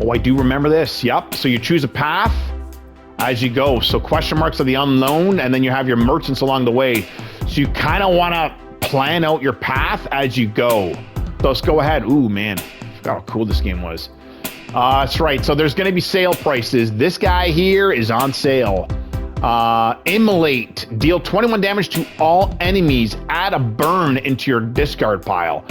Oh, I do remember this. Yep. So you choose a path as you go. So question marks are the unknown, and then you have your merchants along the way. So you kind of want to plan out your path as you go. So let's go ahead. Ooh, man. I forgot how cool this game was. That's right. So there's going to be sale prices. This guy here is on sale. Immolate. Deal 21 damage to all enemies. Add a burn into your discard pile.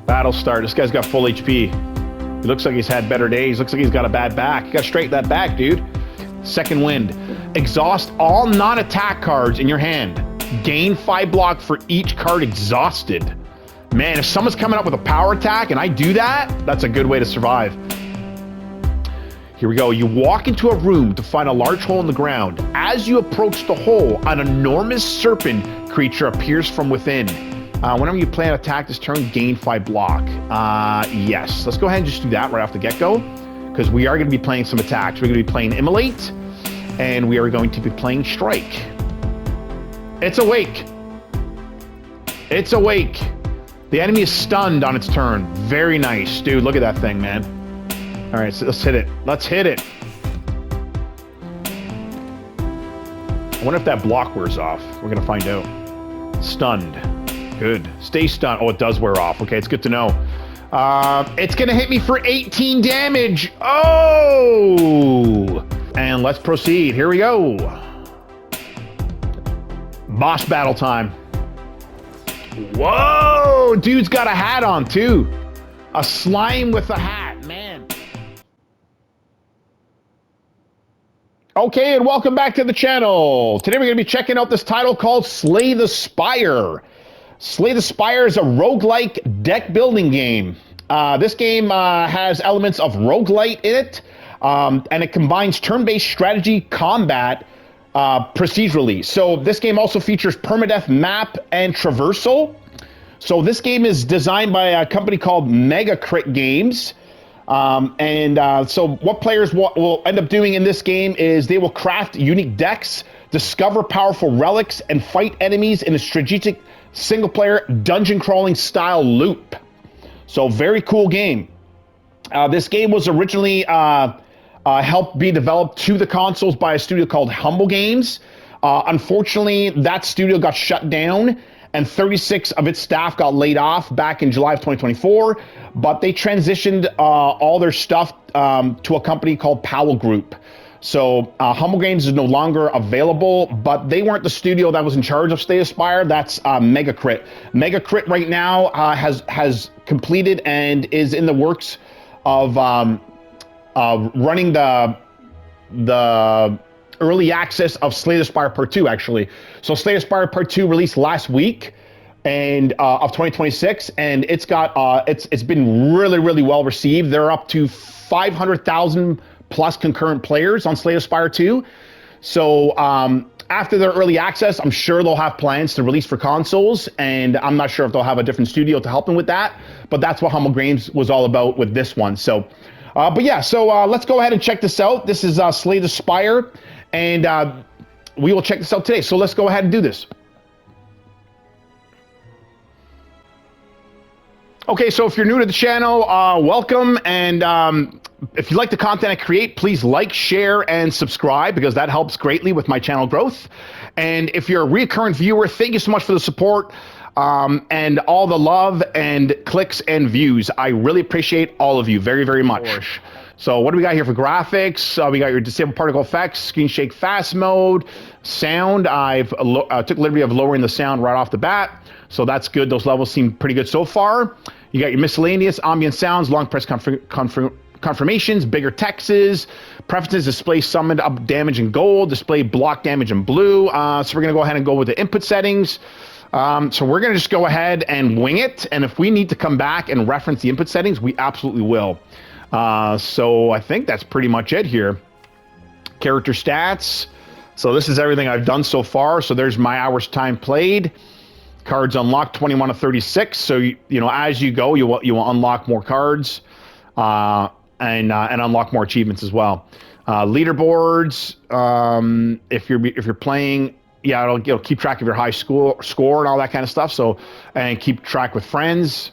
Battle start. This guy's got full HP. He looks like he's had better days. Looks like he's got a bad back. You got to straighten that back, dude. Second wind. Exhaust all non-attack cards in your hand. Gain 5 block for each card exhausted. Man, if someone's coming up with a power attack and I do that, that's a good way to survive. Here we go. You walk into a room to find a large hole in the ground. As you approach the hole, an enormous serpent creature appears from within. Whenever you play an attack this turn, gain 5 block. Yes. Let's go ahead and just do that right off the get-go, because we are going to be playing some attacks. We're going to be playing Immolate, and we are going to be playing Strike. It's awake. It's awake. The enemy is stunned on its turn. Very nice. Dude, look at that thing, man. All right, so let's hit it. Let's hit it. I wonder if that block wears off. We're going to find out. Stunned. Good. Stay stunned. Oh, it does wear off. Okay, it's good to know. It's going to hit me for 18 damage. Oh! And let's proceed. Here we go. Boss battle time. Whoa! Dude's got a hat on, too. A slime with a hat, man. Okay, and welcome back to the channel. Today we're going to be checking out this title called Slay the Spire. Slay the Spire is a roguelike deck building game. This game has elements of roguelite in it, and it combines turn-based strategy combat procedurally. So this game also features permadeath map and traversal. So this game is designed by a company called Megacrit Games. So what players will end up doing in this game is they will craft unique decks, discover powerful relics, and fight enemies in a strategic single-player dungeon-crawling style loop. So very cool game. This game was originally helped be developed to the consoles by a studio called Humble Games. Unfortunately, that studio got shut down, and 36 of its staff got laid off back in July of 2024, but they transitioned all their stuff to a company called Powell Group. So Humble Games is no longer available, but they weren't the studio that was in charge of Slay the Spire. That's Megacrit. Megacrit right now has completed and is in the works of running the early access of Slay the Spire Part 2, actually. So Slay the Spire Part 2 released last week and of 2026, and it's got it's been really, really well received. They're up to 500,000 plus concurrent players on Slay the Spire 2. So after their early access, I'm sure they'll have plans to release for consoles, and I'm not sure if they'll have a different studio to help them with that, but that's what Humble Games was all about with this one. So, but yeah, so let's go ahead and check this out. This is Slay the Spire, and we will check this out today. So let's go ahead and do this. Okay, so if you're new to the channel, welcome, and if you like the content I create, please like, share, and subscribe, because that helps greatly with my channel growth. And if you're a recurrent viewer, thank you so much for the support and all the love and clicks and views. I really appreciate all of you very, very much. So what do we got here for graphics? We got your disable particle effects, screen shake fast mode, sound. I've took liberty of lowering the sound right off the bat, so that's good. Those levels seem pretty good so far. You got your miscellaneous ambient sounds, long press confirmations, bigger texts, preferences, display summoned up damage in gold, display block damage in blue. So we're going to go ahead and go with the input settings. So we're going to just go ahead and wing it. And if we need to come back and reference the input settings, we absolutely will. So I think that's pretty much it here. Character stats. So this is everything I've done so far. So there's my hours time played. Cards unlocked 21 to 36. So you know, as you go, you will unlock more cards and unlock more achievements as well. Leaderboards. If you're playing, yeah, it'll keep track of your high score and all that kind of stuff. So, and keep track with friends.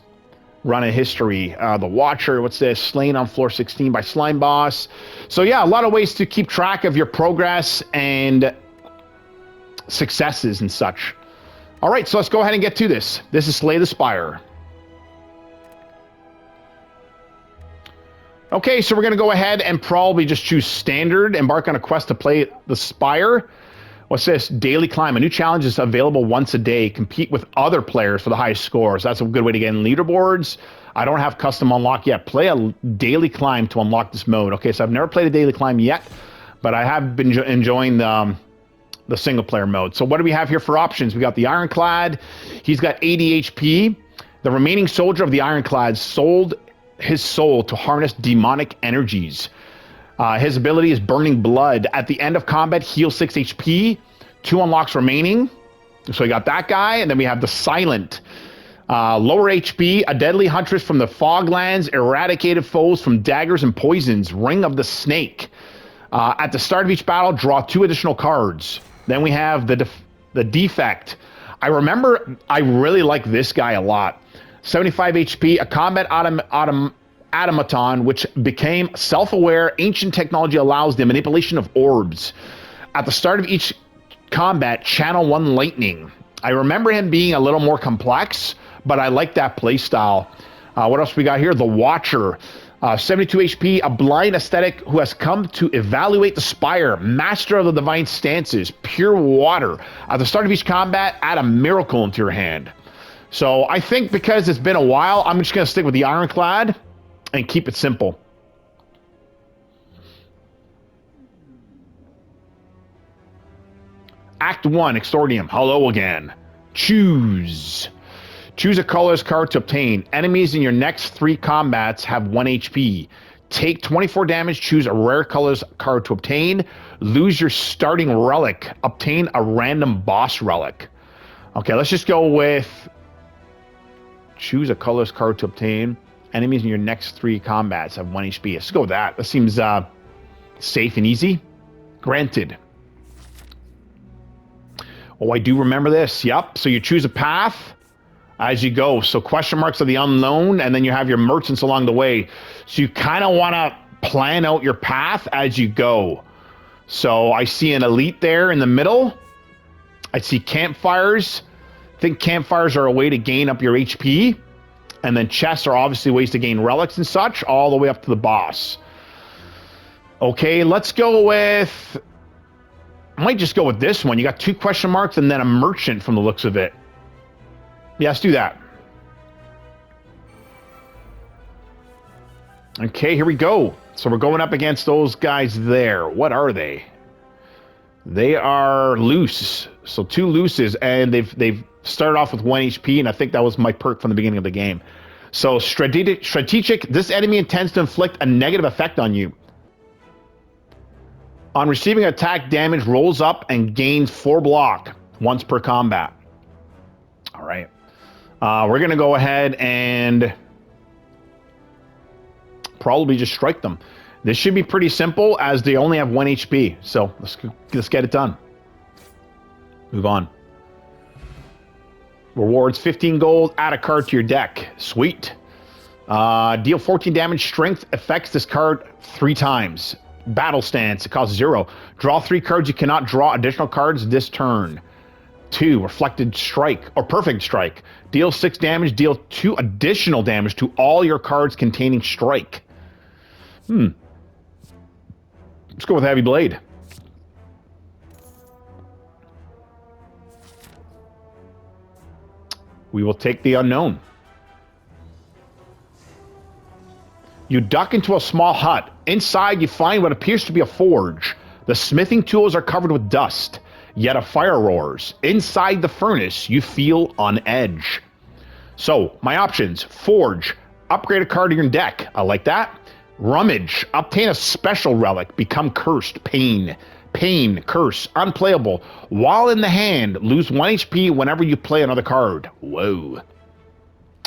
run of history. The Watcher, what's this? Slain on floor 16 by Slime Boss. So yeah, a lot of ways to keep track of your progress and successes and such. All right, so let's go ahead and get to this. This is Slay the Spire. Okay, so we're going to go ahead and probably just choose Standard, embark on a quest to play the Spire. What's this? Daily Climb. A new challenge is available once a day. Compete with other players for the highest scores. That's a good way to get in leaderboards. I don't have custom unlock yet. Play a Daily Climb to unlock this mode. Okay, so I've never played a Daily Climb yet, but I have been enjoying the single player mode. So what do we have here for options? We got the Ironclad. He's got 80 HP. The remaining soldier of the Ironclad sold his soul to harness demonic energies. His ability is Burning Blood. At the end of combat, heal 6 HP. 2 unlocks remaining. So we got that guy. And then we have the Silent. Lower HP, a deadly huntress from the Foglands, eradicated foes from daggers and poisons. Ring of the Snake. At the start of each battle, draw 2 additional cards. Then we have the Defect. I remember I really like this guy a lot. 75 HP, a combat automaton, which became self-aware. Ancient technology allows the manipulation of orbs. At the start of each combat, channel 1 lightning. I remember him being a little more complex, but I like that playstyle. What else we got here? The Watcher. 72 HP, a blind aesthetic who has come to evaluate the Spire. Master of the divine stances. Pure water. At the start of each combat, add a miracle into your hand. So I think because it's been a while, I'm just going to stick with the Ironclad and keep it simple. Act 1, Exordium. Hello again. Choose. Choose a colorless card to obtain. Enemies in your next 3 combats have 1 HP. Take 24 damage. Choose a rare colorless card to obtain. Lose your starting relic. Obtain a random boss relic. Okay, let's just go with... Choose a colorless card to obtain. Enemies in your next 3 combats have 1 HP. Let's go with that. That seems safe and easy. Granted. Oh, I do remember this. Yep. So you choose a path as you go. So question marks are the unknown, and then you have your merchants along the way. So you kind of want to plan out your path as you go. So I see an elite there in the middle. I see campfires. I think campfires are a way to gain up your HP. And then chests are obviously ways to gain relics and such, all the way up to the boss. Okay, let's go with... I might just go with this one. You got 2 question marks and then a merchant from the looks of it. Yeah, let's do that. Okay, here we go. So we're going up against those guys there. What are they? They are loose. So 2 looses, and they've started off with 1 HP, and I think that was my perk from the beginning of the game. So strategic, this enemy intends to inflict a negative effect on you. On receiving attack, damage rolls up and gains 4 block once per combat. All right. We're going to go ahead and probably just strike them. This should be pretty simple as they only have 1 HP. So let's get it done. Move on. Rewards 15 gold. Add a card to your deck. Sweet. Deal 14 damage. Strength affects this card 3 times. Battle stance. It costs 0. Draw 3 cards. You cannot draw additional cards this turn. 2. Reflected strike or perfect strike. Deal 6 damage. Deal 2 additional damage to all your cards containing strike. Let's go with Heavy Blade. We will take the unknown. You duck into a small hut. Inside, you find what appears to be a forge. The smithing tools are covered with dust, yet a fire roars. Inside the furnace, you feel on edge. So, my options. Forge. Upgrade a card to your deck. I like that. Rummage. Obtain a special relic. Become cursed. Pain. Pain. Curse. Unplayable. While in the hand, lose 1 HP whenever you play another card. Whoa.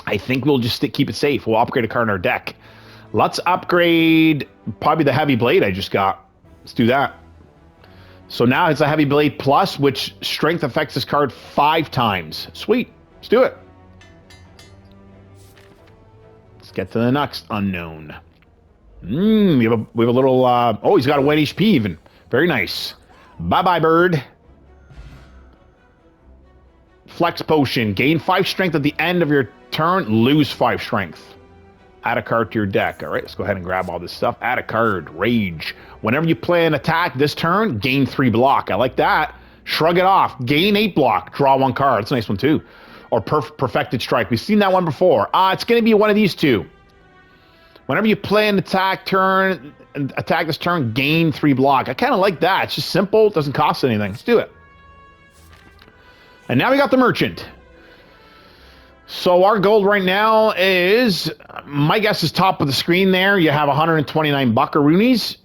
I think we'll just keep it safe. We'll upgrade a card in our deck. Let's upgrade probably the Heavy Blade I just got. Let's do that. So now it's a Heavy Blade Plus, which strength affects this card 5 times. Sweet. Let's do it. Let's get to the next unknown. We have a little, oh, he's got a 1 HP even. Very nice. Bye-bye, bird. Flex potion. Gain 5 strength at the end of your turn. Lose 5 strength. Add a card to your deck. All right, let's go ahead and grab all this stuff. Add a card. Rage. Whenever you play an attack this turn, gain 3 block. I like that. Shrug it off. Gain 8 block. Draw 1 card. That's a nice one, too. Or Perfected Strike. We've seen that one before. It's going to be one of these two. Whenever you play an attack this turn, gain 3 block. I kind of like that. It's just simple. It doesn't cost anything. Let's do it. And now we got the merchant. So our gold right now is, my guess is top of the screen there. You have 129 buckaroonies.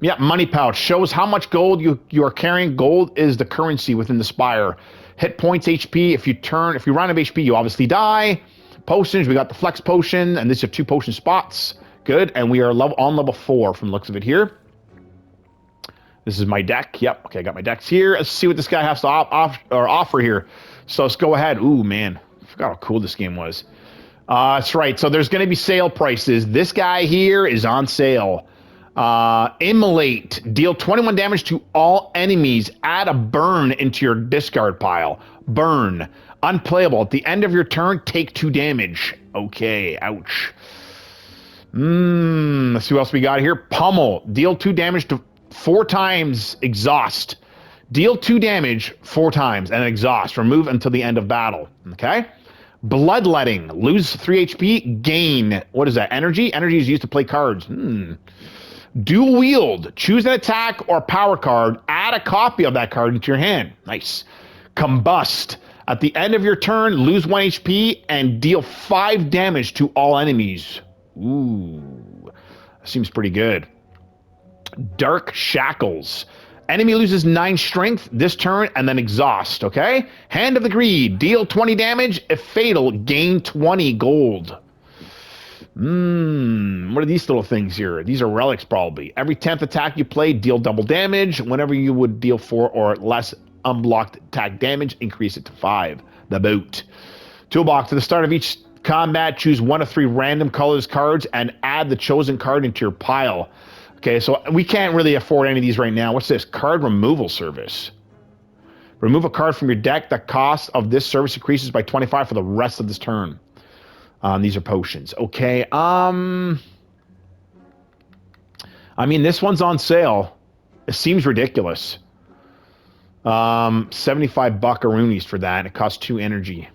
Yeah, money pouch. Shows how much gold you are carrying. Gold is the currency within the Spire. Hit points, HP. If you run out of HP, you obviously die. Potions, we got the flex potion, and this is 2 potion spots. Good, and we are on level 4 from the looks of it here. This is my deck. Yep, okay, I got my decks here. Let's see what this guy has to offer here. So let's go ahead. Ooh, man, I forgot how cool this game was. That's right, so there's going to be sale prices. This guy here is on sale. Immolate. Deal 21 damage to all enemies. Add a burn into your discard pile. Burn. Unplayable. At the end of your turn, take 2 damage. Okay, ouch. Let's see what else we got here. Pummel. Deal 2 damage to 4 times. Exhaust. Deal 2 damage 4 times and exhaust. Remove until the end of battle. Okay? Bloodletting. Lose 3 HP. Gain. What is that? Energy? Energy is used to play cards. Dual wield. Choose an attack or power card. Add a copy of that card into your hand. Nice. Combust. At the end of your turn, lose 1 HP and deal 5 damage to all enemies. Ooh, seems pretty good. Dark Shackles. Enemy loses 9 strength this turn and then exhaust, okay? Hand of the Greed. Deal 20 damage. If fatal, gain 20 gold. What are these little things here? These are relics, probably. Every 10th attack you play, deal double damage. Whenever you would deal 4 or less unblocked attack damage, increase it to 5. The boot. Toolbox. At the start of each combat, choose 1 of 3 random colors cards and add the chosen card into your pile. Okay, so we can't really afford any of these right now. What's this? Card removal service. Remove a card from your deck. The cost of this service increases by 25 for the rest of this turn. These are potions. Okay, I mean, this one's on sale. It seems ridiculous. 75 buckaroonies for that. It costs 2 energy.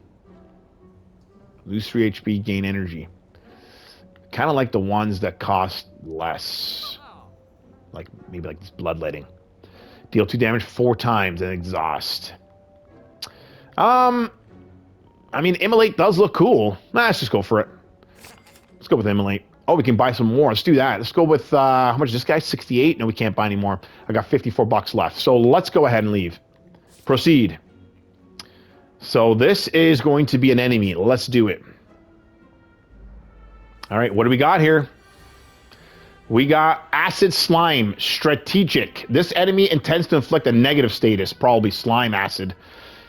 Lose 3 HP, gain energy. Kind of like the ones that cost less. Like, maybe like this bloodletting. Deal 2 damage 4 times and exhaust. I mean, Immolate does look cool. Let's just go for it. Let's go with Immolate. Oh, we can buy some more. Let's do that. Let's go with, how much is this guy? 68? No, we can't buy any more. I got 54 bucks left. So let's go ahead and leave. Proceed. So this is going to be an enemy. Let's do it. All right, what do we got here? We got Acid Slime. Strategic. This enemy intends to inflict a negative status. Probably Slime Acid.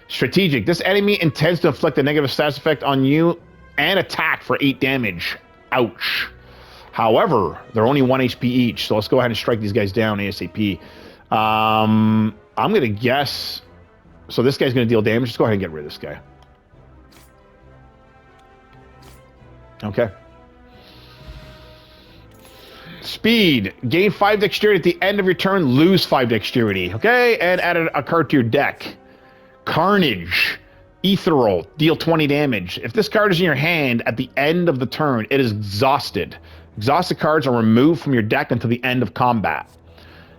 Strategic. This enemy intends to inflict a negative status effect on you and attack for 8 damage. Ouch. However, they're only 1 HP each, so let's go ahead and strike these guys down ASAP. I'm going to guess... So this guy's going to deal damage. Let's go ahead and get rid of this guy. Okay. Speed. Gain 5 dexterity at the end of your turn. Lose 5 dexterity. Okay? And add a card to your deck. Carnage. Ethereal. Deal 20 damage. If this card is in your hand at the end of the turn, it is exhausted. Exhausted cards are removed from your deck until the end of combat.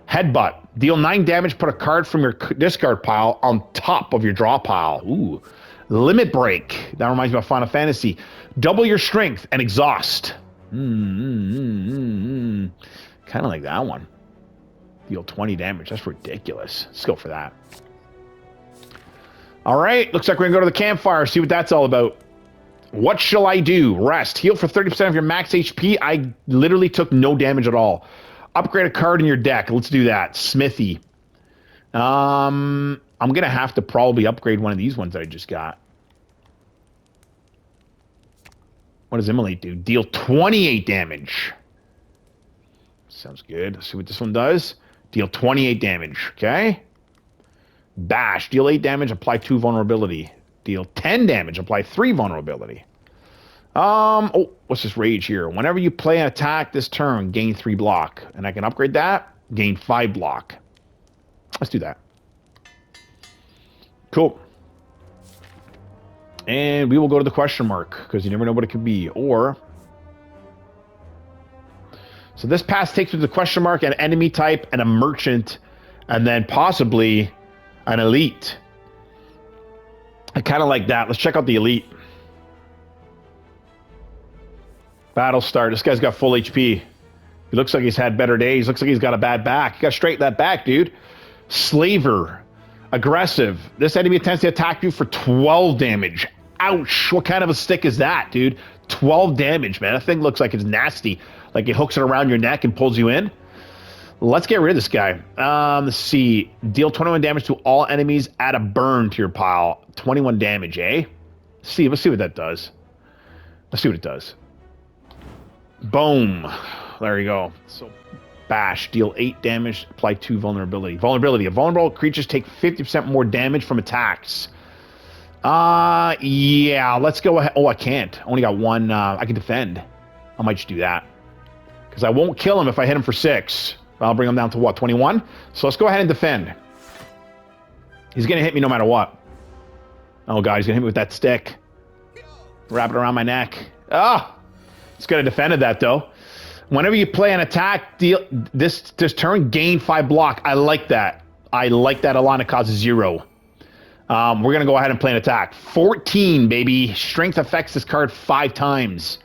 Headbutt. Deal 9 damage. Put a card from your discard pile on top of your draw pile. Ooh. Limit Break. That reminds me of Final Fantasy. Double your strength and exhaust. Kind of like that one. Deal 20 damage. That's ridiculous. Let's go for that. All right. Looks like we're going to go to the campfire, see what that's all about. What shall I do? Rest. Heal for 30% of your max HP. I literally took no damage at all. Upgrade a card in your deck. Let's do that. Smithy. I'm going to have to probably upgrade one of these ones that I just got. What does Immolate do? Deal 28 damage. Sounds good. Let's see what this one does. Deal 28 damage. Okay. Bash. Deal 8 damage. Apply 2 vulnerability. Deal 10 damage. Apply 3 vulnerability. Oh, what's this rage here? Whenever you play an attack this turn, gain 3 block. And I can upgrade that. Gain 5 block. Let's do that. Cool. And we will go to the question mark, because you never know what it could be. Or... So this pass takes you to the question mark, an enemy type, and a merchant, and then possibly an elite. I kind of like that. Let's check out the elite. Battle start. This guy's got full HP. He looks like he's had better days. Looks like he's got a bad back. You got to straighten that back, dude. Slaver. Aggressive. This enemy attempts to attack you for 12 damage. Ouch. What kind of a stick is that, dude? 12 damage, man. That thing looks like it's nasty. Like it hooks it around your neck and pulls you in. Let's get rid of this guy. Let's see. Deal 21 damage to all enemies. Add a burn to your pile. 21 damage, eh? Let's see what that does. Let's see what it does. Boom. There you go. So, bash. Deal 8 damage. Apply 2 vulnerability. Vulnerability. Vulnerable creatures take 50% more damage from attacks. Yeah. Let's go ahead. Oh, I can't. Only got one. I can defend. I might just do that. Because I won't kill him if I hit him for 6. I'll bring him down to, what, 21? So let's go ahead and defend. He's going to hit me no matter what. Oh, God, he's going to hit me with that stick. Wrap it around my neck. Ah! It's going to defended that, though. Whenever you play an attack, deal this turn, gain 5 block. I like that. I like that a lot. It causes 0. We're going to go ahead and play an attack. 14, baby. Strength affects this card 5 times.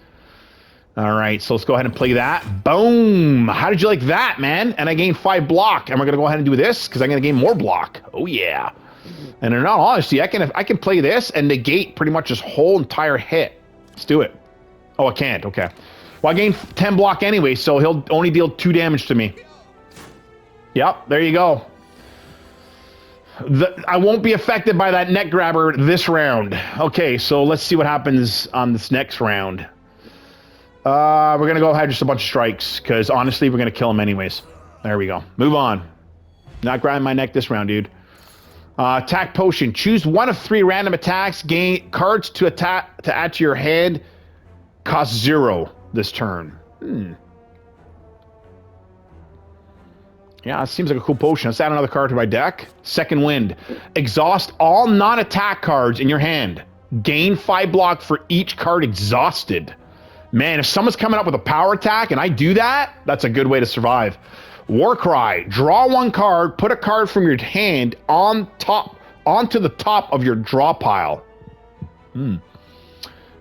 All right, so let's go ahead and play that. Boom! How did you like that, man? And I gained 5 block. And we're going to go ahead and do this because I'm going to gain more block. Oh, yeah. And in all honesty, I can play this and negate pretty much this whole entire hit. Let's do it. Oh, I can't. Okay. Well, I gained 10 block anyway, so he'll only deal 2 damage to me. Yep, there you go. I won't be affected by that neck grabber this round. Okay, so let's see what happens on this next round. We're going to go ahead just a bunch of strikes, because honestly, we're going to kill him anyways. There we go. Move on. Not grinding my neck this round, dude. Attack potion. Choose 1 of 3 random attacks. Gain cards to add to your hand. Cost 0 this turn. Yeah, it seems like a cool potion. Let's add another card to my deck. Second Wind. Exhaust all non-attack cards in your hand. Gain 5 block for each card exhausted. Man, if someone's coming up with a power attack and I do that, that's a good way to survive. Warcry. Draw 1 card, put a card from your hand onto the top of your draw pile.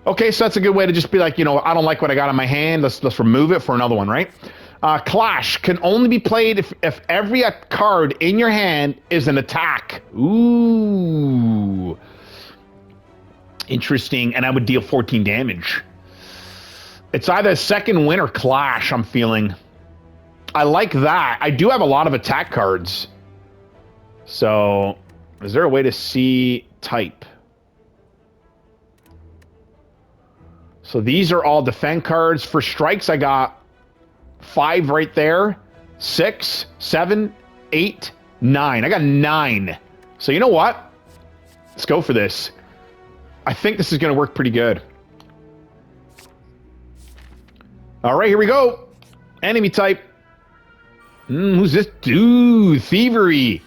Okay, so that's a good way to just be like, you know, I don't like what I got in my hand. Let's remove it for another one, right? Clash can only be played if every card in your hand is an attack. Ooh. Interesting. And I would deal 14 damage. It's either Second Wind or Clash, I'm feeling. I like that. I do have a lot of attack cards. So, is there a way to see type? So these are all defend cards. For strikes, I got 5 right there. 6, 7, 8, 9. I got 9. So you know what? Let's go for this. I think this is going to work pretty good. All right, here we go. Enemy type. Who's this dude? Thievery.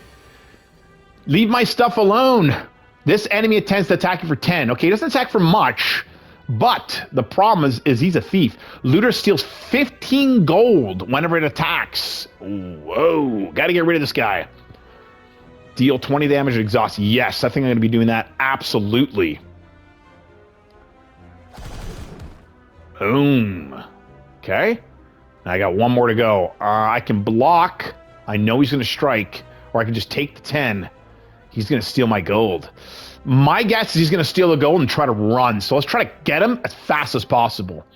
Leave my stuff alone. This enemy attempts to attack you for 10. Okay, he doesn't attack for much, but the problem is he's a thief. Looter steals 15 gold whenever it attacks. Whoa, gotta get rid of this guy. Deal 20 damage and exhaust. Yes, I think I'm going to be doing that. Absolutely. Boom. Okay. I got 1 more to go. I can block. I know he's going to strike. Or I can just take the 10. He's going to steal my gold. My guess is he's going to steal the gold and try to run. So let's try to get him as fast as possible.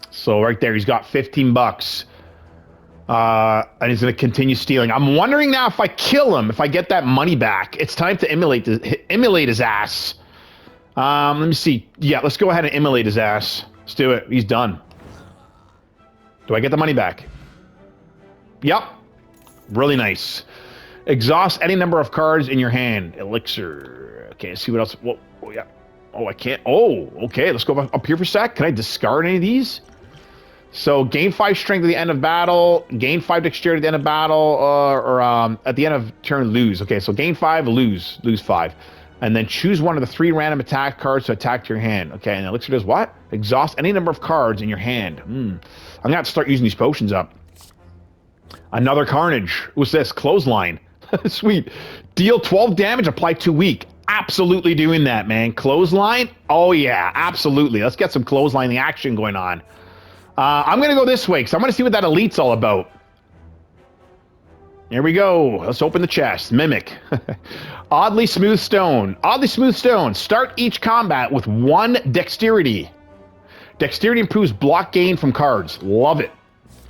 So right there, he's got 15 bucks. And he's going to continue stealing. I'm wondering now if I kill him, if I get that money back. It's time to immolate his ass. Let me see. Yeah, let's go ahead and immolate his ass. Let's do it. He's done. Do I get the money back? Yep. Really nice. Exhaust any number of cards in your hand. Elixir. Okay, let's see what else. Whoa, oh, yeah. Oh, I can't. Oh, okay. Let's go up here for a sec. Can I discard any of these? So, gain 5 strength at the end of battle. Gain 5 dexterity at the end of battle. Or at the end of turn, lose. Okay, so gain 5, lose. Lose 5. And then choose one of the 3 random attack cards to attack to your hand. Okay, and Elixir does what? Exhaust any number of cards in your hand. I'm going to have to start using these potions up. Another Carnage. What's this? Clothesline. Sweet. Deal 12 damage, apply 2 weak. Absolutely doing that, man. Clothesline? Oh, yeah, absolutely. Let's get some clotheslining action going on. I'm going to go this way, because I'm going to see what that elite's all about. Here we go. Let's open the chest. Mimic. Oddly smooth stone. Oddly smooth stone. Start each combat with 1 dexterity. Dexterity improves block gain from cards. Love it.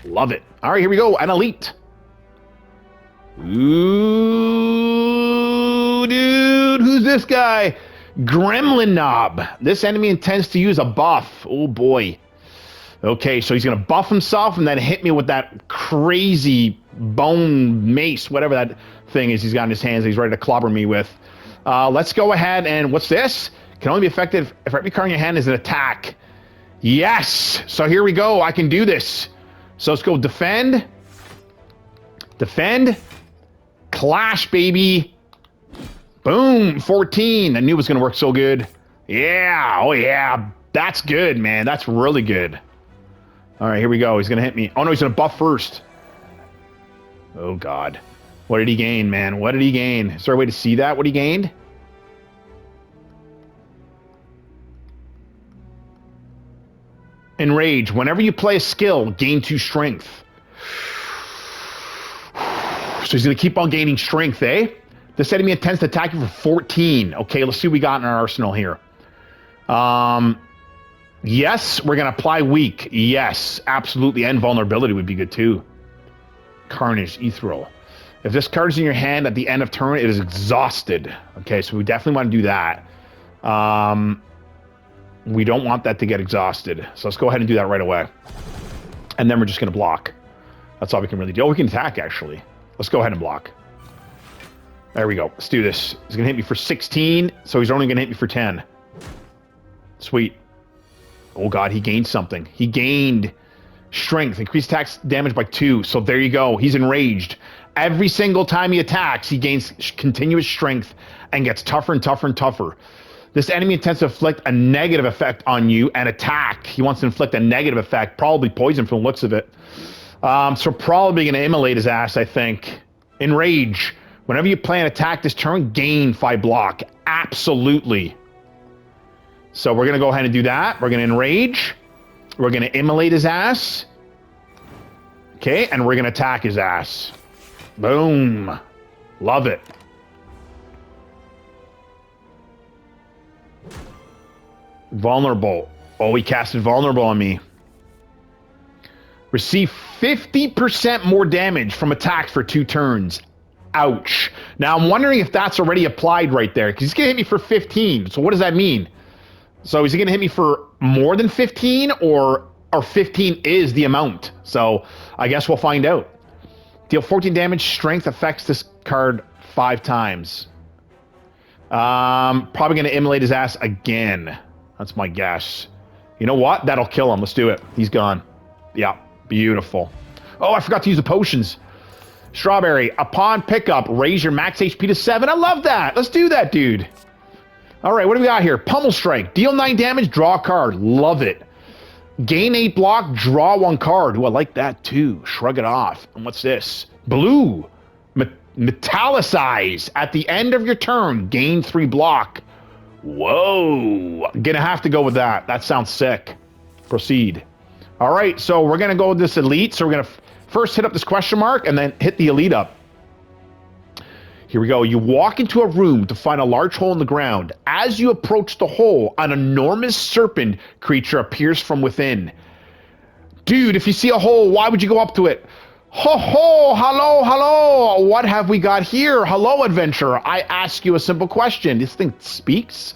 Love it. All right, here we go. An elite. Ooh, dude. Who's this guy? Gremlin Knob. This enemy intends to use a buff. Oh, boy. Okay, so he's going to buff himself and then hit me with that crazy bone mace, whatever that thing is he's got in his hands that he's ready to clobber me with. Let's go ahead and what's this? Can only be effective if every card in your hand is an attack. Yes! So here we go. I can do this. So let's go defend. Defend. Clash, baby. Boom. 14. I knew it was going to work so good. Yeah. Oh, yeah. That's good, man. That's really good. All right, here we go. He's going to hit me. Oh, no, he's going to buff first. Oh, God. What did he gain, man? What did he gain? Is there a way to see that, what he gained? Enrage. Whenever you play a skill, gain 2 strength. So he's going to keep on gaining strength, eh? This enemy intends to attack you for 14. Okay, let's see what we got in our arsenal here. Yes, we're going to apply weak. Yes, absolutely. And vulnerability would be good too. Carnage, Ethereal. If this card is in your hand at the end of turn, it is exhausted. Okay, so we definitely want to do that. We don't want that to get exhausted. So let's go ahead and do that right away. And then we're just going to block. That's all we can really do. Oh, we can attack, actually. Let's go ahead and block. There we go. Let's do this. He's going to hit me for 16, so he's only going to hit me for 10. Sweet. Oh, God, he gained something. He gained strength. Increased attack damage by 2. So there you go. He's enraged. Every single time he attacks, he gains continuous strength and gets tougher and tougher and tougher. This enemy intends to inflict a negative effect on you and attack. He wants to inflict a negative effect, probably poison from the looks of it. So probably going to immolate his ass, I think. Enrage. Whenever you play an attack this turn, gain 5 block. Absolutely. So we're going to go ahead and do that. We're going to enrage. We're going to immolate his ass. Okay, and we're going to attack his ass. Boom. Love it. Vulnerable. Oh, he casted vulnerable on me. Receive 50% more damage from attacks for 2 turns. Ouch. Now, I'm wondering if that's already applied right there, because he's going to hit me for 15. So what does that mean? So is he going to hit me for more than 15, or 15 is the amount? So I guess we'll find out. Deal 14 damage. Strength affects this card 5 times. Probably going to immolate his ass again. That's my guess. You know what? That'll kill him. Let's do it. He's gone. Yeah. Beautiful. Oh, I forgot to use the potions. Strawberry. Upon pickup, raise your max HP to 7. I love that. Let's do that, dude. All right, what do we got here? Pummel Strike. Deal 9 damage, draw a card. Love it. Gain 8 block, draw 1 card. Ooh, I like that too. Shrug it off. And what's this? Blue. Metallicize. At the end of your turn, gain 3 block. Whoa. Gonna have to go with that. That sounds sick. Proceed. All right, so we're gonna go with this elite. So we're gonna first hit up this question mark and then hit the elite up. Here we go. You walk into a room to find a large hole in the ground. As you approach the hole, an enormous serpent creature appears from within. Dude, if you see a hole, why would you go up to it? Ho ho, hello, hello. What have we got here? Hello, adventurer. I ask you a simple question. This thing speaks.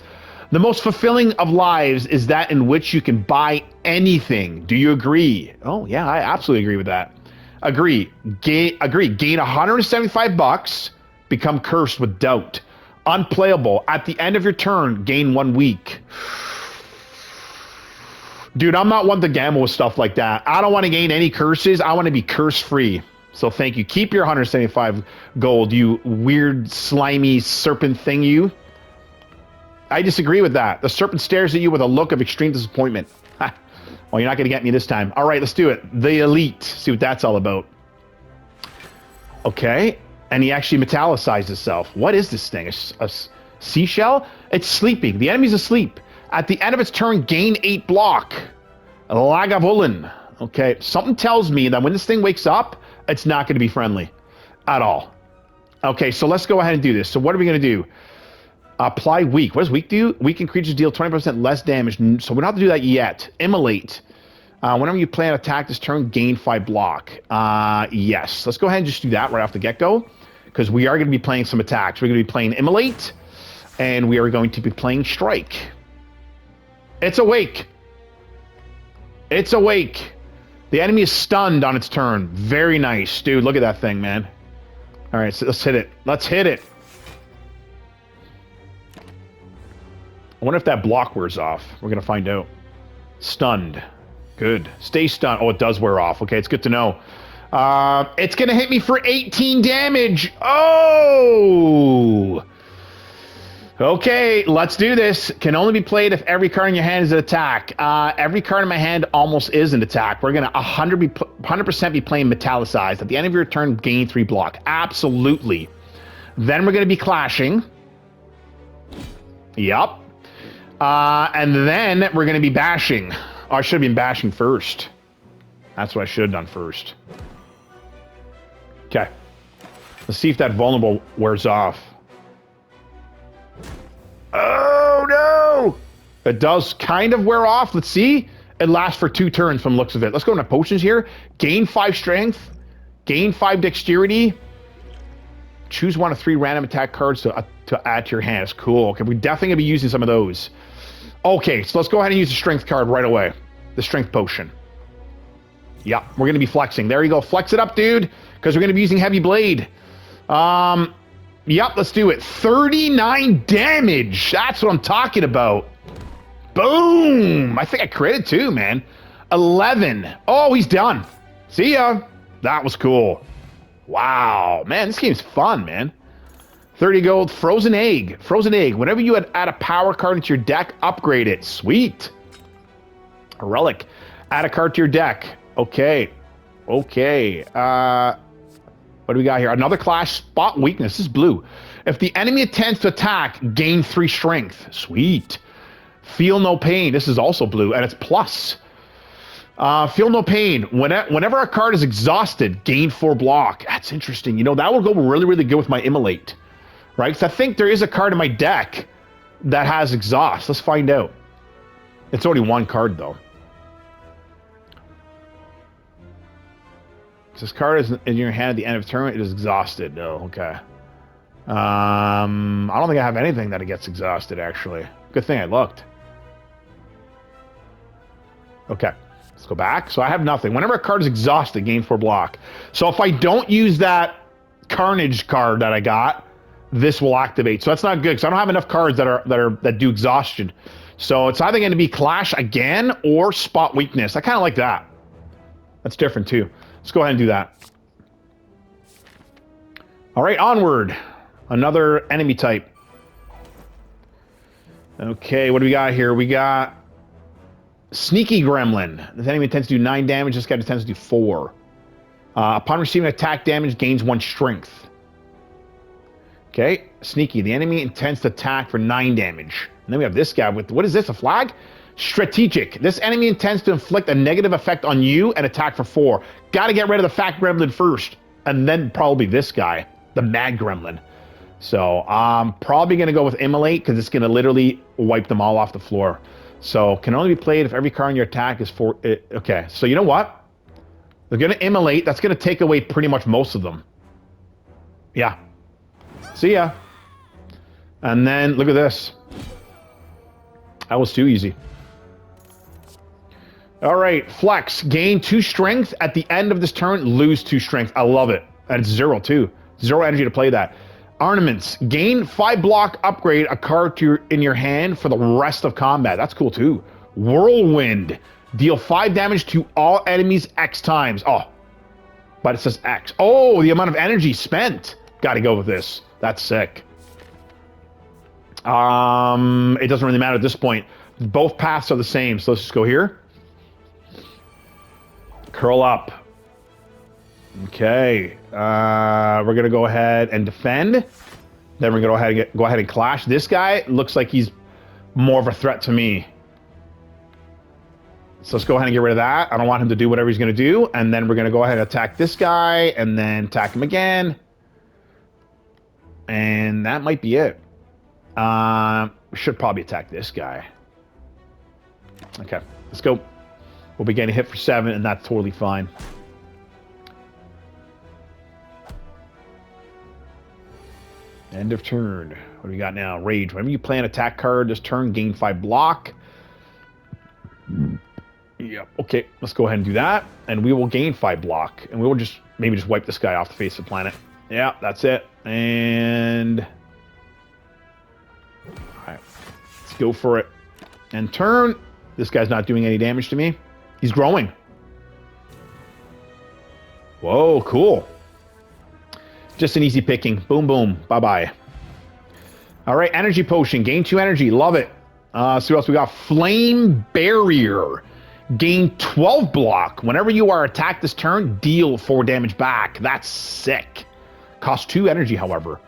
The most fulfilling of lives is that in which you can buy anything. Do you agree? Oh, yeah, I absolutely agree with that. Agree. Gain 175 bucks, become cursed with doubt. Unplayable. At the end of your turn, gain 1 week. Dude, I'm not one to gamble with stuff like that. I don't want to gain any curses. I want to be curse-free. So thank you. Keep your 175 gold, you weird, slimy serpent thing, you. I disagree with that. The serpent stares at you with a look of extreme disappointment. Ha. Well, you're not going to get me this time. All right, let's do it. The elite. See what that's all about. Okay. And he actually metallicized himself. What is this thing? A seashell? It's sleeping. The enemy's asleep. At the end of its turn, gain 8 block. Lagavulin. Okay, something tells me that when this thing wakes up, it's not going to be friendly at all. Okay, so let's go ahead and do this. So what are we going to do? Apply weak. What does weak do? Weakened creatures deal 20% less damage, so we don't have to do that yet. Immolate. Whenever you plan an attack this turn, gain 5 block. Yes, let's go ahead and just do that right off the get-go, because we are going to be playing some attacks. We're going to be playing Immolate, and we are going to be playing Strike. It's awake. It's awake. The enemy is stunned on its turn. Very nice. Dude, look at that thing, man. All right, so let's hit it. Let's hit it. I wonder if that block wears off. We're going to find out. Stunned. Good. Stay stunned. Oh, it does wear off. Okay, it's good to know. It's going to hit me for 18 damage. Oh! Okay, let's do this. Can only be played if every card in your hand is an attack. Every card in my hand almost is an attack. We're going to 100% be playing metallicized. At the end of your turn, gain 3 block. Absolutely. Then we're going to be clashing. Yup. And then we're going to be bashing. Oh, I should have been bashing first. That's what I should have done first. Okay. Let's see if that vulnerable wears off. Oh, no! It does kind of wear off. Let's see. It lasts for 2 turns from the looks of it. Let's go into potions here. Gain 5 strength. Gain 5 dexterity. Choose 1 of 3 random attack cards to add to your hand. It's cool. Okay, we're definitely going to be using some of those. Okay, so let's go ahead and use the strength card right away. The strength potion. Yeah, we're going to be flexing. There you go. Flex it up, dude, because we're going to be using heavy blade. Yep, let's do it. 39 damage. That's what I'm talking about. Boom. I think I critted too, man. 11. Oh, he's done. See ya. That was cool. Wow. Man, this game's fun, man. 30 gold. Frozen egg. Frozen egg. Whenever you add a power card into your deck, upgrade it. Sweet. A relic. Add a card to your deck. Okay. Okay. What do we got here? Another clash. Spot weakness. This is blue. If the enemy attempts to attack, gain 3 strength. Sweet. Feel no pain. This is also blue, and it's plus. Feel no pain. Whenever a card is exhausted, gain 4 block. That's interesting. You know, that would go really, really good with my Immolate. Right? Because I think there is a card in my deck that has exhaust. Let's find out. It's only 1 card, though. This card is in your hand at the end of turn. It is exhausted. No, okay. I don't think I have anything that it gets exhausted, actually. Good thing I looked. Okay, let's go back. So I have nothing. Whenever a card is exhausted, gain 4 block. So if I don't use that Carnage card that I got, this will activate. So that's not good because I don't have enough cards that do exhaustion. So it's either going to be Clash again or Spot Weakness. I kind of like that. That's different too. Let's go ahead and do that. All right, onward. Another enemy type. Okay, what do we got here? We got Sneaky Gremlin. This enemy tends to do 9 damage. This guy tends to do 4. Upon receiving attack damage, gains 1 strength. Okay, Sneaky. The enemy intends to attack for 9 damage. And then we have this guy with, what is this, a flag? Strategic. This enemy intends to inflict a negative effect on you and attack for 4. Got to get rid of the Fat Gremlin first. And then probably this guy, the Mad Gremlin. So I'm probably going to go with Immolate because it's going to literally wipe them all off the floor. So can only be played if every card in your attack is 4. Okay, so you know what? They're going to immolate. That's going to take away pretty much most of them. Yeah. See ya. And then, look at this. That was too easy. All right, flex. Gain 2 strength at the end of this turn, lose 2 strength. I love it. And it's 0 too. 0 energy to play that. Ornaments. Gain 5 block, upgrade a card in your hand for the rest of combat. That's cool too. Whirlwind. Deal 5 damage to all enemies X times. Oh, but it says X. Oh, the amount of energy spent. Got to go with this. That's sick. It doesn't really matter at this point. Both paths are the same, so let's just go here. Curl up. Okay. We're going to go ahead and defend. Then we're going to go ahead and clash. This guy looks like he's more of a threat to me. So let's go ahead and get rid of that. I don't want him to do whatever he's going to do. And then we're going to go ahead and attack this guy. And then attack him again. And that might be it. We should probably attack this guy. Okay. Let's go. We'll be getting hit for 7, and that's totally fine. End of turn. What do we got now? Rage. Whenever you play an attack card this turn, gain 5 block. Yeah, okay. Let's go ahead and do that. And we will gain 5 block. And we will just maybe just wipe this guy off the face of the planet. Yeah, that's it. And... Alright. Let's go for it. And turn. This guy's not doing any damage to me. He's growing. Whoa, cool. Just an easy picking. Boom, boom. Bye-bye. All right, energy potion. Gain 2 energy. Love it. See what else we got. Flame barrier. Gain 12 block. Whenever you are attacked this turn, deal 4 damage back. That's sick. Cost 2 energy, however.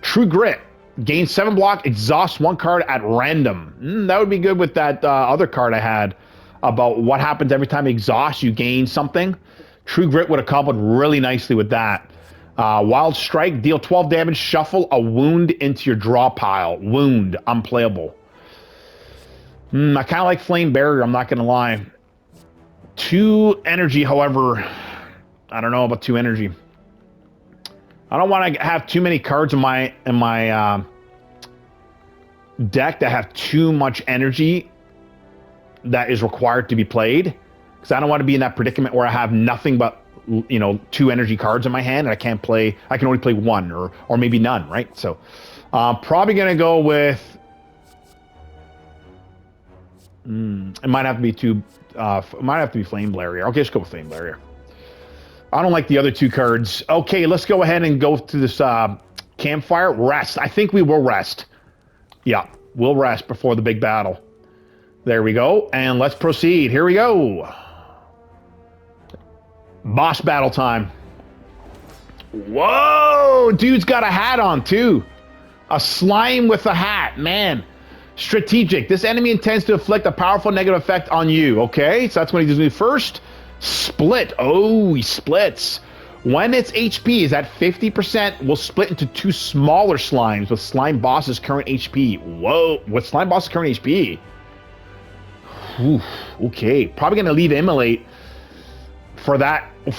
True grit. Gain 7 block. Exhaust 1 card at random. That would be good with that other card I had about what happens every time you exhaust, you gain something. True grit would have coupled really nicely with that. Wild strike. Deal 12 damage. Shuffle a wound into your draw pile. Wound. Unplayable. I kind of like flame barrier. I'm not going to lie. 2 energy, however, I don't know about 2 energy. I don't want to have too many cards in my deck that have too much energy that is required to be played, because I don't want to be in that predicament where I have nothing but 2 energy cards in my hand and I can't play. I can only play 1 or maybe none, right? So probably gonna go with it might have to be flame barrier. Okay, let's go with flame barrier. I don't like the other 2 cards. Okay, let's go ahead and go to this campfire. Rest. I think we will rest. Yeah, we'll rest before the big battle. There we go. And let's proceed. Here we go. Boss battle time. Whoa! Dude's got a hat on, too. A slime with a hat. Man. Strategic. This enemy intends to inflict a powerful negative effect on you. Okay, so that's what he does first. Split. Oh, he splits. When its HP is at 50%, we'll split into 2 smaller slimes with slime boss's current HP. Whoa. With slime boss's current HP? Oof, okay. Probably going to leave Immolate for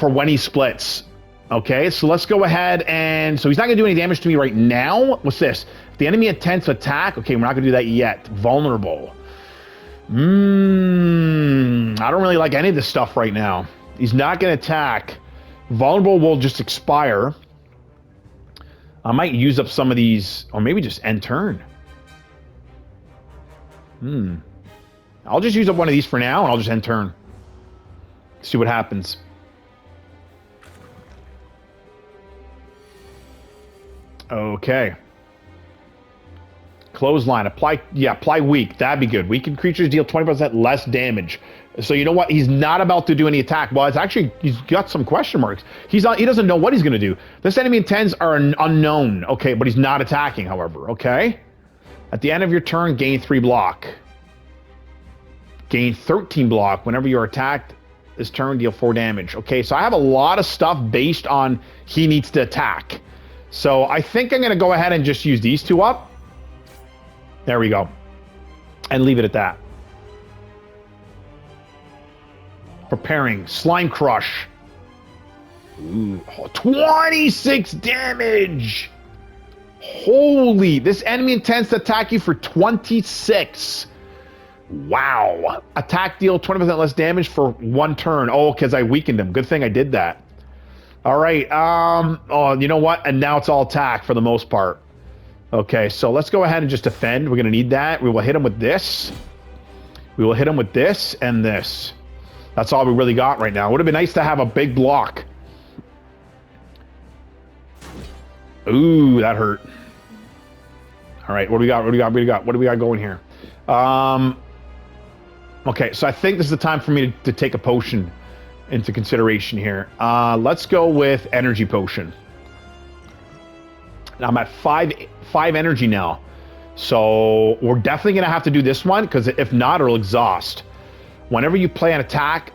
when he splits. Okay, so let's go ahead and... So he's not going to do any damage to me right now. What's this? If the enemy intends to attack... Okay, we're not going to do that yet. Vulnerable. I don't really like any of this stuff right now. He's not going to attack. Vulnerable will just expire. I might use up some of these... Or maybe just end turn. I'll just use up one of these for now, and I'll just end turn. See what happens. Okay. Clothesline. Apply weak. That'd be good. Weakened creatures deal 20% less damage. So you know what? He's not about to do any attack. Well, it's actually, he's got some question marks. He doesn't know what he's going to do. This enemy intents are unknown. Okay, but he's not attacking, however. Okay. At the end of your turn, gain 3 block. Gain 13 block. Whenever you're attacked this turn, deal 4 damage. Okay, so I have a lot of stuff based on he needs to attack. So I think I'm going to go ahead and just use these 2 up. There we go. And leave it at that. Preparing. Slime Crush. Ooh, 26 damage! Holy, this enemy intends to attack you for 26. Wow. Attack deal 20% less damage for 1 turn. Oh, because I weakened him. Good thing I did that. All right. Oh, you know what? And now it's all attack for the most part. Okay, so let's go ahead and just defend. We're going to need that. We will hit him with this. We will hit him with this and this. That's all we really got right now. Would have been nice to have a big block. Ooh, that hurt. All right, what do we got? What do we got? What do we got? What do we got going here? Okay, so I think this is the time for me to take a potion into consideration here. Let's go with energy potion. Now I'm at five energy now. So we're definitely going to have to do this one, because if not, it'll exhaust. Whenever you play an attack,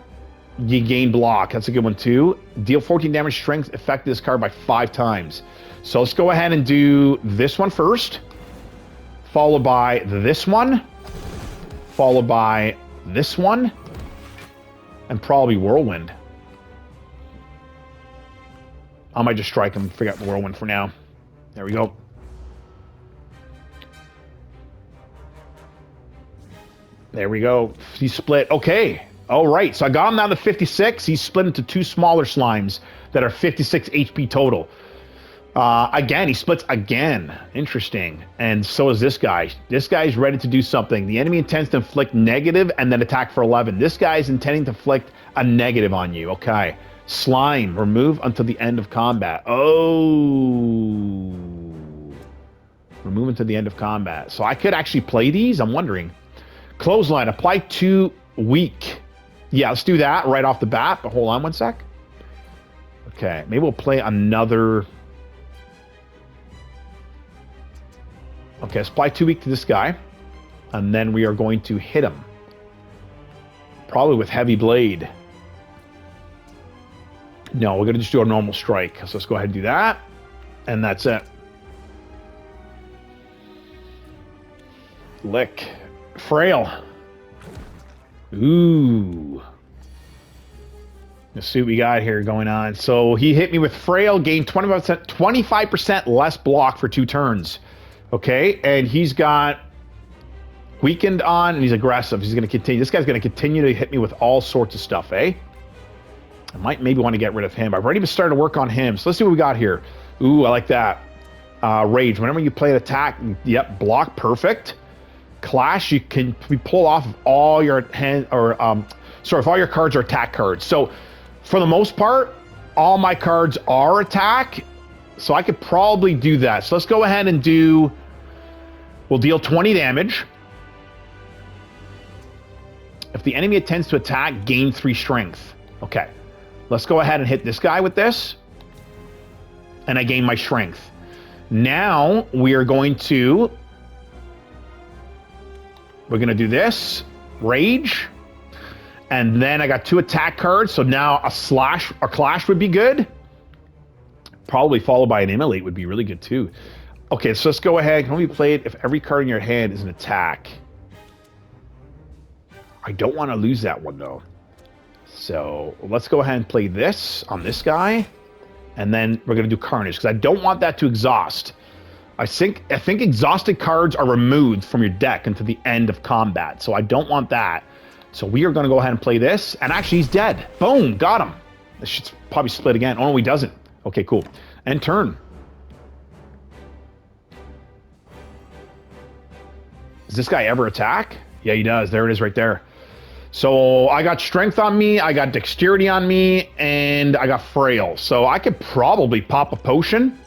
you gain block. That's a good one too. Deal 14 damage strength, affect this card by 5 times. So let's go ahead and do this one first, followed by this one, followed by this one, and probably Whirlwind. I might just strike him, figure out the Whirlwind for now. There we go. There we go. He's split. Okay. All right. So I got him down to 56. He's split into 2 smaller slimes that are 56 HP total. Again, he splits again. Interesting. And so is this guy. This guy's ready to do something. The enemy intends to inflict negative and then attack for 11. This guy's intending to inflict a negative on you. Okay. Slime. Remove until the end of combat. Oh. Remove until the end of combat. So I could actually play these? I'm wondering. Clothesline. Apply 2 weak. Yeah, let's do that right off the bat. But hold on one sec. Okay. Maybe we'll play another... Okay, let's apply 2 weak to this guy. And then we are going to hit him. Probably with heavy blade. No, we're going to just do a normal strike. So let's go ahead and do that. And that's it. Lick. Frail. Ooh. Let's see what we got here going on. So he hit me with Frail, gained 25% less block for 2 turns. Okay, and he's got weakened on, and he's aggressive. He's going to continue. This guy's going to continue to hit me with all sorts of stuff, eh? I might maybe want to get rid of him. I've already been starting to work on him. So let's see what we got here. Ooh, I like that. Rage. Whenever you play an attack, yep, block, perfect. Clash, you can pull off of all your hand, or if all your cards are attack cards. So for the most part, all my cards are attack. So I could probably do that. So let's go ahead and do... We'll deal 20 damage. If the enemy attempts to attack, gain 3 strength. Okay. Let's go ahead and hit this guy with this. And I gain my strength. Now we are going to... We're going to do this. Rage. And then I got 2 attack cards. So now a slash or clash would be good. Probably followed by an immolate would be really good too. Okay, so let's go ahead. Can only be played if every card in your hand is an attack. I don't want to lose that one though. So let's go ahead and play this on this guy. And then we're going to do Carnage because I don't want that to exhaust. I think exhausted cards are removed from your deck until the end of combat. So I don't want that. So we are going to go ahead and play this. And actually he's dead. Boom, got him. This should probably split again. Oh no, he doesn't. Okay, cool. And turn. Does this guy ever attack? Yeah, he does. There it is right there. So I got strength on me, I got dexterity on me, and I got frail. So I could probably pop a potion.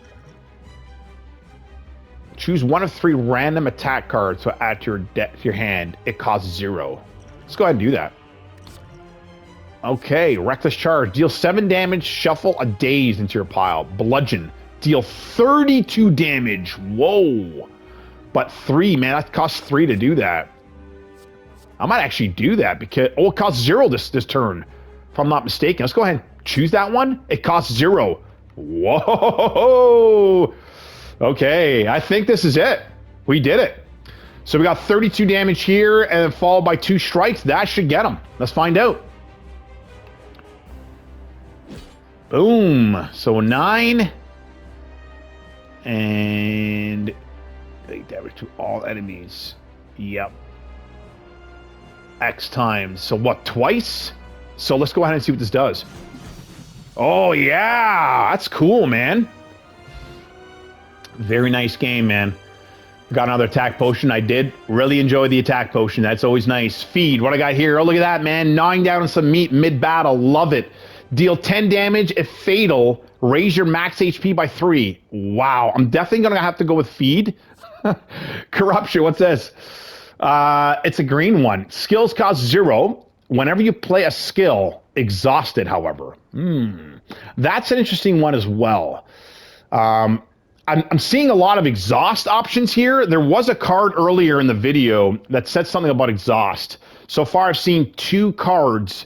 Choose one of 3 random attack cards to add to your hand. It costs 0. Let's go ahead and do that. Okay, Reckless Charge. Deal 7 damage, shuffle a daze into your pile. Bludgeon. Deal 32 damage. Whoa. But 3, man, that costs 3 to do that. I might actually do that because... Oh, it costs 0 this turn, if I'm not mistaken. Let's go ahead and choose that one. It costs 0. Whoa. Okay, I think this is it. We did it. So we got 32 damage here, and then followed by 2 strikes. That should get him. Let's find out. Boom. So 9. And take damage to all enemies. Yep. X times. So what, twice? So let's go ahead and see what this does. Oh, yeah. That's cool, man. Very nice game, man. Got another attack potion. I did really enjoy the attack potion. That's always nice. Feed. What I got here. Oh, look at that, man. Gnawing down on some meat mid-battle. Love it. Deal 10 damage if fatal. Raise your max HP by 3. Wow. I'm definitely going to have to go with feed. Corruption. What's this? It's a green one. Skills cost 0. Whenever you play a skill, exhausted, however. That's an interesting one as well. I'm seeing a lot of exhaust options here. There was a card earlier in the video that said something about exhaust. So far, I've seen 2 cards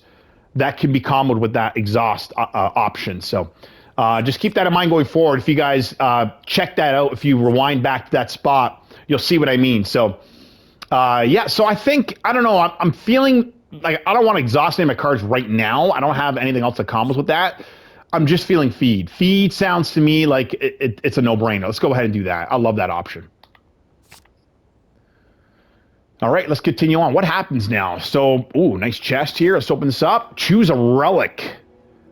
that can be comboed with that exhaust option. So just keep that in mind going forward. If you guys check that out, if you rewind back to that spot, you'll see what I mean. So yeah, so I think, I don't know, I'm feeling like I don't want to exhaust any of my cards right now. I don't have anything else that combos with that. I'm just feeling feed. Feed sounds to me like it's a no-brainer. Let's go ahead and do that. I love that option. All right, let's continue on. What happens now? So, ooh, nice chest here. Let's open this up. Choose a relic.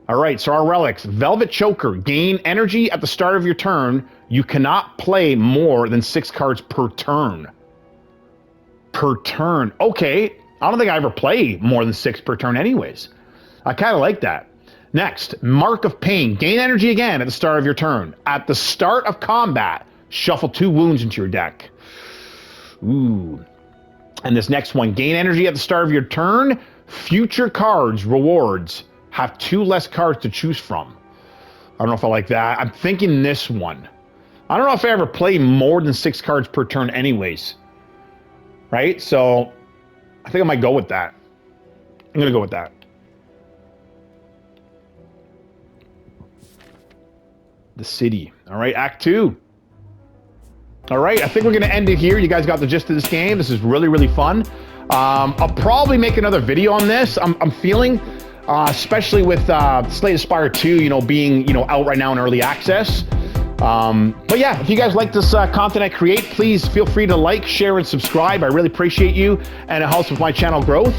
All right, so our relics. Velvet Choker. Gain energy at the start of your turn. You cannot play more than 6 cards per turn. Per turn. Okay, I don't think I ever play more than 6 per turn anyways. I kind of like that. Next, Mark of Pain. Gain energy again at the start of your turn. At the start of combat, shuffle 2 wounds into your deck. Ooh. And this next one, gain energy at the start of your turn. Future cards, rewards, have 2 less cards to choose from. I don't know if I like that. I'm thinking this one. I don't know if I ever play more than 6 cards per turn anyways. Right? So I think I might go with that. I'm going to go with that. The city. All right, Act 2. All right, I think we're going to end it here. You guys got the gist of this game. This is really, really fun. I'll probably make another video on this. I'm feeling, especially with Slay the Spire 2, you know, being, you know, out right now in early access. But yeah, if you guys like this content I create, please feel free to like, share, and subscribe. I really appreciate you, and it helps with my channel growth.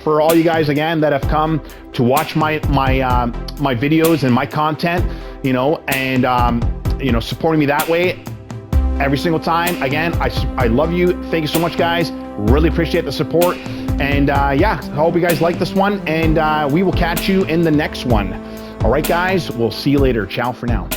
For all you guys, again, that have come to watch my videos and my content, you know, and, you know, supporting me that way every single time. Again, I love you. Thank you so much, guys. Really appreciate the support. And yeah, I hope you guys like this one, and we will catch you in the next one. All right, guys, we'll see you later. Ciao for now.